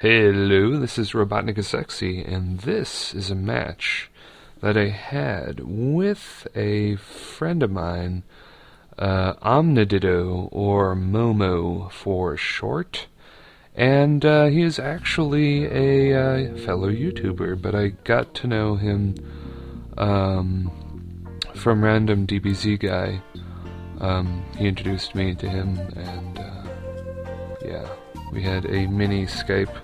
Hello, this is RobotnikIsSexy, and this is a match that I had with a friend of mine, Omniditto, or Momo for short, and he is actually a fellow YouTuber, but I got to know him from random DBZ guy. He introduced me to him, and yeah, we had a mini Skype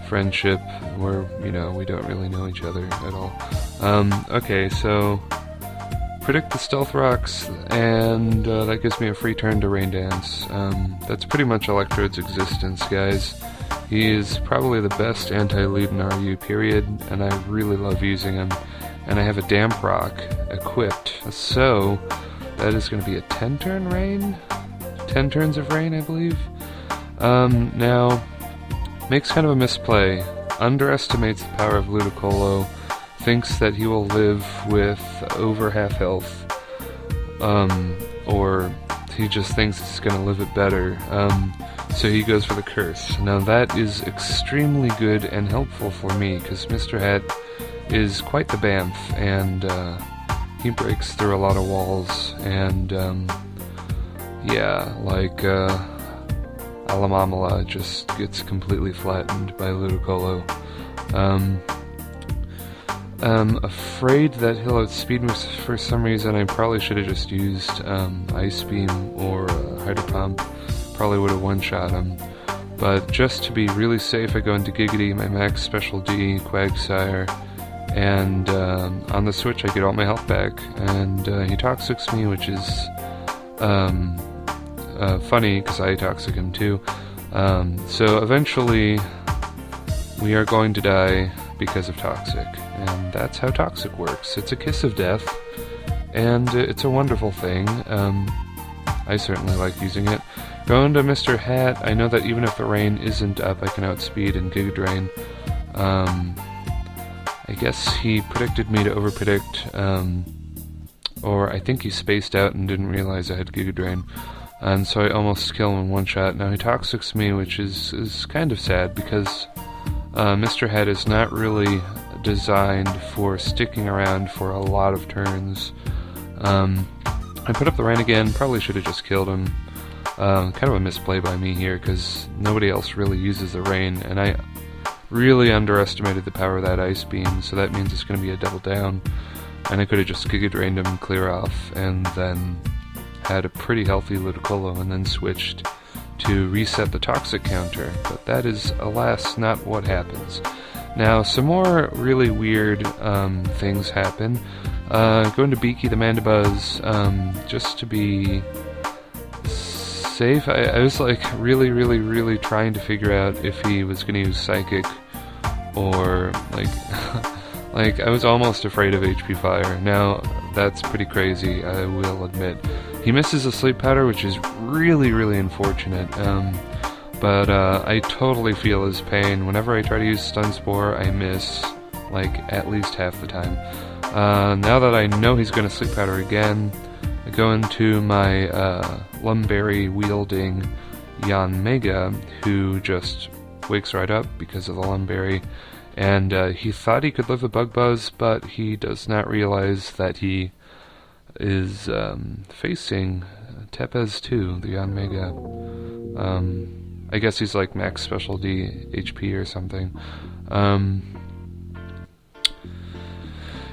friendship where, we don't really know each other at all. Okay, so predict the stealth rocks, and that gives me a free turn to rain dance. That's pretty much Electrode's existence, guys. He is probably the best anti-lead in RU, period, and I really love using him. And I have a damp rock equipped, so that is going to be a 10-turn rain? 10 turns of rain, I believe. Now, makes kind of a misplay, underestimates the power of Ludicolo, thinks that he will live with over half health, or he just thinks he's going to live it better, so he goes for the curse. Now that is extremely good and helpful for me, because Mr. Hat is quite the bamf, and he breaks through a lot of walls, and yeah, like Alamamala just gets completely flattened by Ludicolo. I'm afraid that he'll outspeed me for some reason. I probably should have just used Ice Beam or Hydro Pump. Probably would have one-shot him. But just to be really safe, I go into Giggity, my max special D, Quagsire, and on the switch I get all my health back, and he Toxics me, which is funny, because I toxic him too. So eventually we are going to die because of Toxic, and that's how Toxic works. It's a kiss of death, and it's a wonderful thing. I certainly like using it. Going to Mr. Hat, I know that even if the rain isn't up, I can outspeed and Giga Drain. I guess he predicted me to overpredict, or I think he spaced out and didn't realize I had Giga Drain. And so I almost kill him in one shot. Now he Toxics me, which is kind of sad, because Mr. Head is not really designed for sticking around for a lot of turns. I put up the rain again, probably should have just killed him. Kind of a misplay by me here, because nobody else really uses the rain, and I really underestimated the power of that Ice Beam, so that means it's going to be a double down. And I could have just Giga Drained him, clear off, and then had a pretty healthy Ludicolo, and then switched to reset the Toxic counter, but that is, alas, not what happens. Now, some more really weird things happen. Going to Beaky the Mandibuzz, just to be safe. I was like really trying to figure out if he was going to use Psychic, or like like I was almost afraid of HP Fire. Now that's pretty crazy, I will admit. He misses a Sleep Powder, which is really unfortunate, but I totally feel his pain. Whenever I try to use Stun Spore, I miss, like, at least half the time. Now that I know he's going to Sleep Powder again, I go into my Lumberry-wielding Yanmega, who just wakes right up because of the Lumberry, and he thought he could live a Bug Buzz, but he does not realize that he is facing Tepez 2, the Yanmega. I guess he's like max special D HP or something.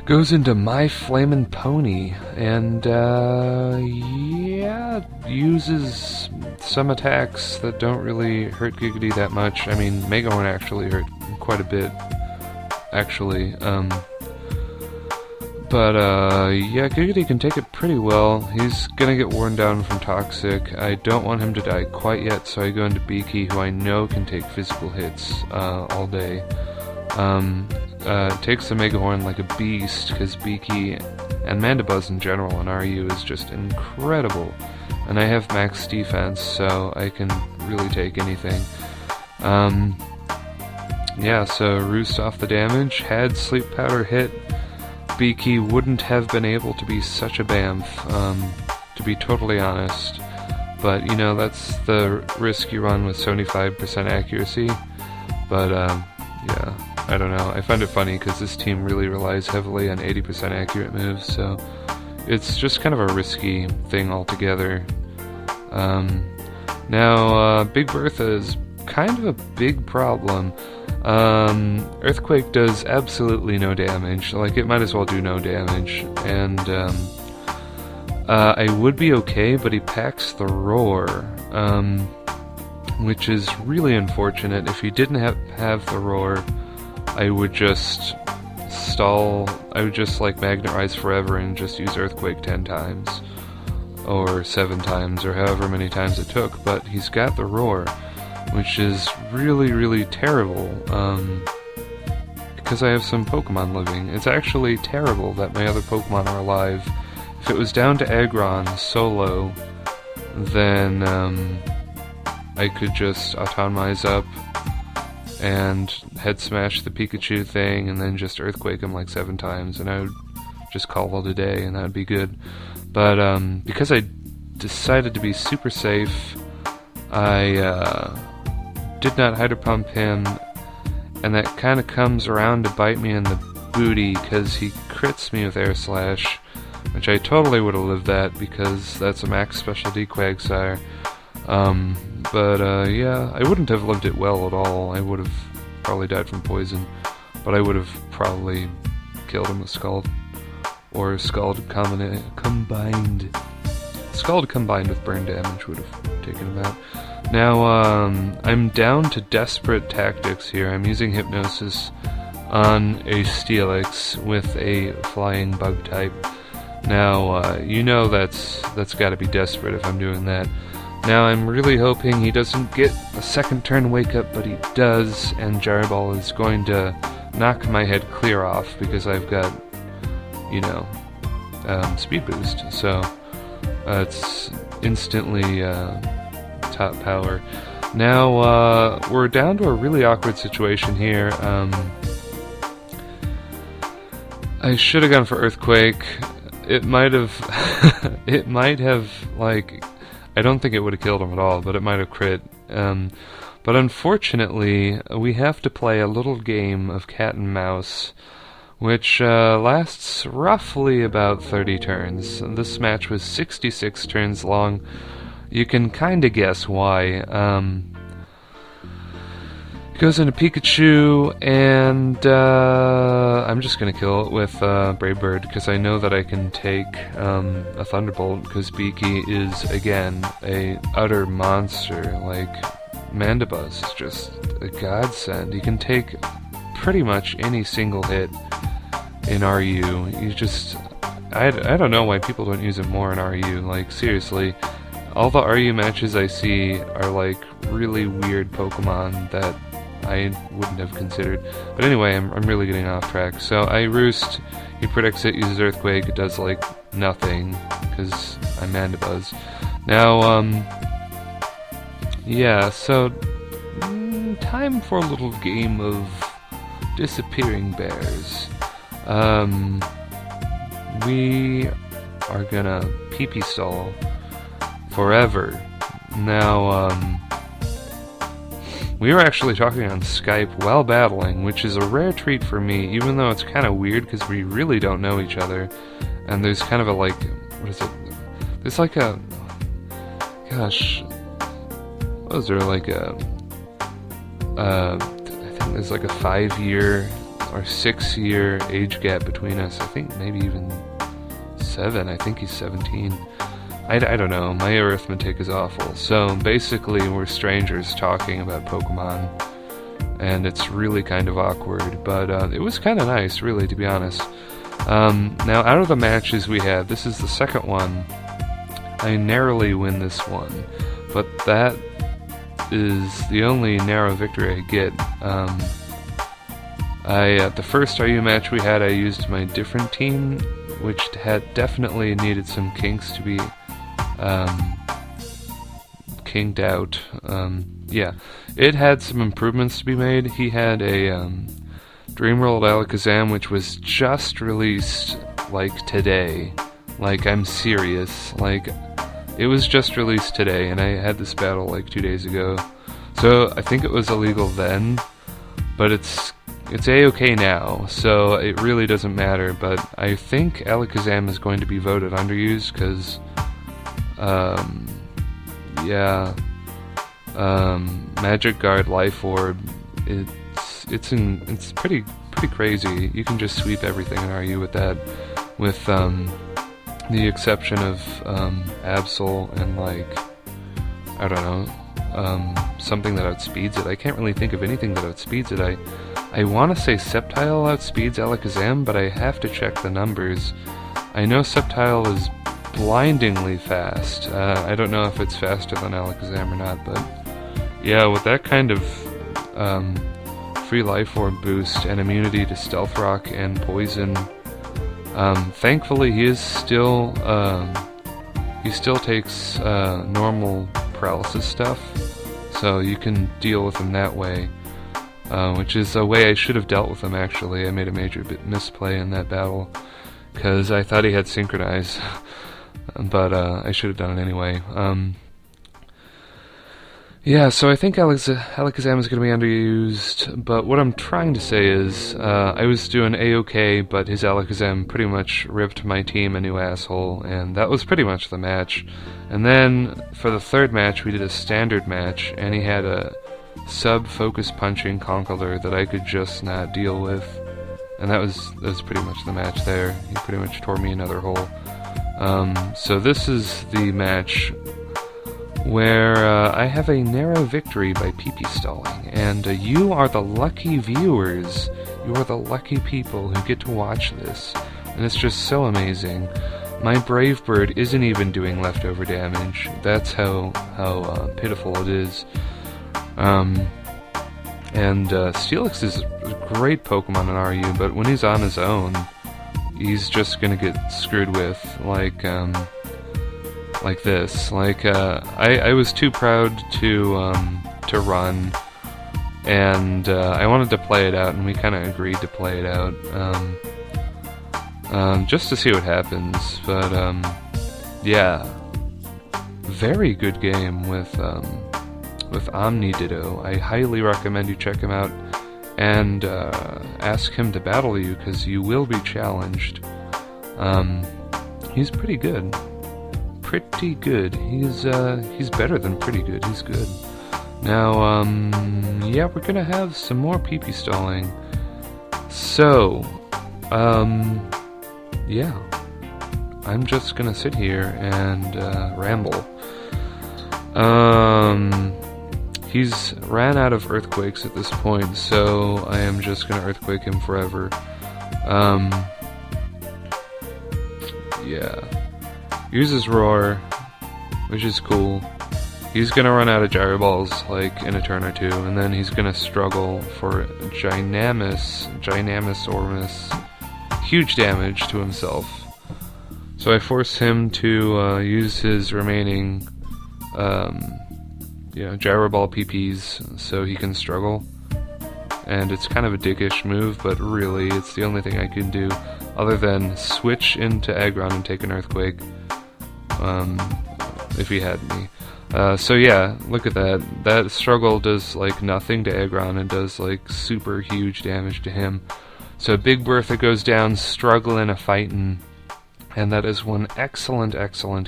Goes into My Flamin' Pony, and yeah, uses some attacks that don't really hurt Giggity that much. I mean, Mega Horn actually hurt quite a bit, actually. But, yeah, Giggity can take it pretty well. He's gonna get worn down from Toxic. I don't want him to die quite yet, so I go into Beaky, who I know can take physical hits all day. Takes the Mega Horn like a beast, because Beaky and Mandibuzz in general in RU is just incredible. And I have max defense, so I can really take anything. Yeah, so Roost off the damage, had Sleep Powder hit, Beaky wouldn't have been able to be such a bamf, to be totally honest. But, you know, that's the risk you run with 75% accuracy. But, yeah, I don't know. I find it funny because this team really relies heavily on 80% accurate moves, so it's just kind of a risky thing altogether. Now, Big Bertha is kind of a big problem. Earthquake does absolutely no damage. Like, it might as well do no damage. And, I would be okay, but he packs the Roar, which is really unfortunate. If he didn't have the Roar, I would just stall. I would just, like, Magnet Rise forever and just use Earthquake 10 times. Or 7 times, or however many times it took. But he's got the Roar, which is really, really terrible, because I have some Pokemon living. It's actually terrible that my other Pokemon are alive. If it was down to Aggron'd solo, then I could just Autonomize up and head smash the Pikachu thing and then just Earthquake him like 7 times, and I would just call it a day, and that would be good. But because I decided to be super safe, I did not Hydro Pump him, and that kind of comes around to bite me in the booty because he crits me with Air Slash, which I totally would have lived that because that's a max specialty Quagsire. But yeah, I wouldn't have lived it well at all. I would have probably died from poison, but I would have probably killed him with Scald, or Scald combined. Scald combined with burn damage would have taken him out. Now, I'm down to desperate tactics here. I'm using Hypnosis on a Steelix with a flying bug type. Now, you know that's gotta be desperate if I'm doing that. Now, I'm really hoping he doesn't get a second turn wake up, but he does, and Gyro Ball is going to knock my head clear off because I've got, you know, speed boost. So, it's instantly, top power. Now, we're down to a really awkward situation here. I should have gone for Earthquake. It might have, like, I don't think it would have killed him at all, but it might have crit. But unfortunately, we have to play a little game of cat and mouse, which lasts roughly about 30 turns. This match was 66 turns long. You can kind of guess why. It goes into Pikachu, and I'm just going to kill it with Brave Bird, because I know that I can take a Thunderbolt, because Beaky is, again, a utter monster. Like, Mandibuzz is just a godsend. You can take pretty much any single hit in RU. You just... I don't know why people don't use it more in RU. Like, seriously. All the RU matches I see are like really weird Pokemon that I wouldn't have considered. But anyway, I'm really getting off track. So I Roost, he predicts it, uses Earthquake, it does like nothing, because I'm Mandibuzz. Now, yeah, so time for a little game of Disappearing Bears. We are gonna pee-pee stall forever. Now, we were actually talking on Skype while battling, which is a rare treat for me, even though it's kind of weird because we really don't know each other. And there's kind of a, like, what is it? There's like a, gosh, what is there, like a, I think there's like a 5-year or 6-year age gap between us. I think maybe even 7. I think he's 17. I don't know, my arithmetic is awful. So basically we're strangers talking about Pokemon, and it's really kind of awkward, but it was kind of nice, really, to be honest. Now, out of the matches we had, this is the second one. I narrowly win this one, but that is the only narrow victory I get. The first RU match we had, I used my different team, which had definitely needed some kinks to be kinked out. Yeah, it had some improvements to be made. He had a Dreamworld Alakazam, which was just released, like, today. Like, I'm serious. Like, it was just released today, and I had this battle, like, 2 days ago. So, I think it was illegal then, but it's A-okay now, so it really doesn't matter. But I think Alakazam is going to be voted underused because, Magic Guard Life Orb, it's pretty crazy. You can just sweep everything in RU with that, with the exception of Absol and, like, I don't know, something that outspeeds it. I can't really think of anything that outspeeds it. I want to say Sceptile outspeeds Alakazam, but I have to check the numbers. I know Sceptile is blindingly fast. I don't know if it's faster than Alakazam or not, but yeah, with that kind of free life orb boost and immunity to Stealth Rock and Poison, thankfully he still takes normal paralysis stuff, so you can deal with him that way, which is a way I should have dealt with him. Actually, I made a major misplay in that battle because I thought he had Synchronize, but I should have done it anyway. Yeah, so I think Alakazam is going to be underused, but what I'm trying to say is, I was doing A-okay, but his Alakazam pretty much ripped my team a new asshole, and that was pretty much the match. And then, for the third match, we did a standard match, and he had a sub-focus punching Conkeldurr that I could just not deal with, and that was pretty much the match there. He pretty much tore me another hole. So this is the match where I have a narrow victory by PP stalling, and you are the lucky viewers, you are the lucky people who get to watch this, and it's just so amazing. My Brave Bird isn't even doing leftover damage. That's how pitiful it is. And Steelix is a great Pokemon in RU, but when he's on his own, he's just gonna get screwed with, like this. I was too proud to run, and I wanted to play it out, and we kind of agreed to play it out, just to see what happens. But yeah, very good game with Omniditto. I highly recommend you check him out and ask him to battle you, because you will be challenged. He's pretty good. Pretty good. He's better than pretty good. He's good. Now, yeah, we're gonna have some more PP stalling. So, yeah, I'm just gonna sit here and ramble. He's ran out of earthquakes at this point, so I am just gonna earthquake him forever. Yeah. Uses Roar, which is cool. He's gonna run out of Gyro Balls, like, in a turn or two, and then he's gonna struggle for Gynamisormus, huge damage to himself. So I force him to use his remaining, Gyro Ball PPs so he can struggle. And it's kind of a dickish move, but really, it's the only thing I can do other than switch into Aggron'd and take an Earthquake. If he had me. So yeah, look at that. That struggle does like nothing to Aggron'd and does like super huge damage to him. So Big Bertha goes down, struggling a fightin', and that is one excellent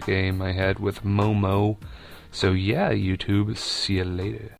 game I had with Momo. So yeah, YouTube, see you later.